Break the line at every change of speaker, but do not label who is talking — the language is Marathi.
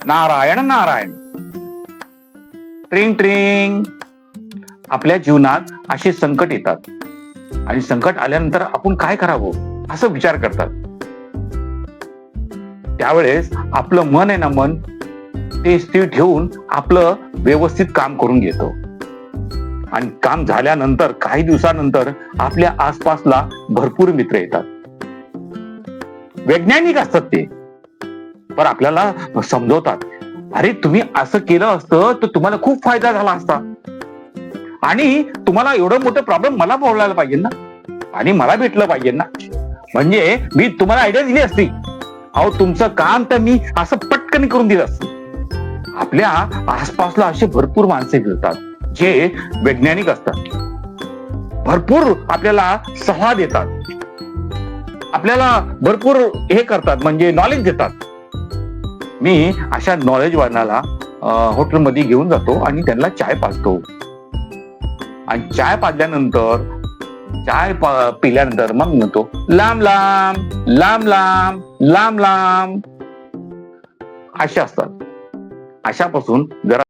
नारायण नारायण. ट्रिंग ट्रिंग. आपल्या जीवनात असे संकट येतात आणि संकट आल्यानंतर आपण काय करावं असं विचार करतात. त्यावेळेस आपलं मन आहे ना, मन ते स्थिर ठेवून आपलं व्यवस्थित काम करून घेतो आणि काम झाल्यानंतर काही दिवसानंतर आपल्या आसपासला भरपूर मित्र येतात. वैज्ञानिक असतात ते, पण आपल्याला समजवतात, अरे तुम्ही असं केलं असतं तर तुम्हाला खूप फायदा झाला असता आणि तुम्हाला एवढं मोठं प्रॉब्लेम मला बोलायला पाहिजे ना आणि मला भेटलं पाहिजे ना, म्हणजे मी तुम्हाला आयडिया दिली असती. अहो तुमचं काम तर मी असं पटकन करून दिलं असतं. आपल्या आसपासला असे भरपूर माणसे फिरतात जे वैज्ञानिक असतात, भरपूर आपल्याला सल्ला देतात, आपल्याला भरपूर हे करतात, म्हणजे नॉलेज देतात. मी अशा नॉलेज वाढणाला हॉटेलमध्ये घेऊन जातो आणि त्यांना चाय पाजतो आणि चाय पाजल्यानंतर पिल्यानंतर मग म्हणतो लांब लांब लांब लांब लांब लांब. असे असतात. अशापासून जरा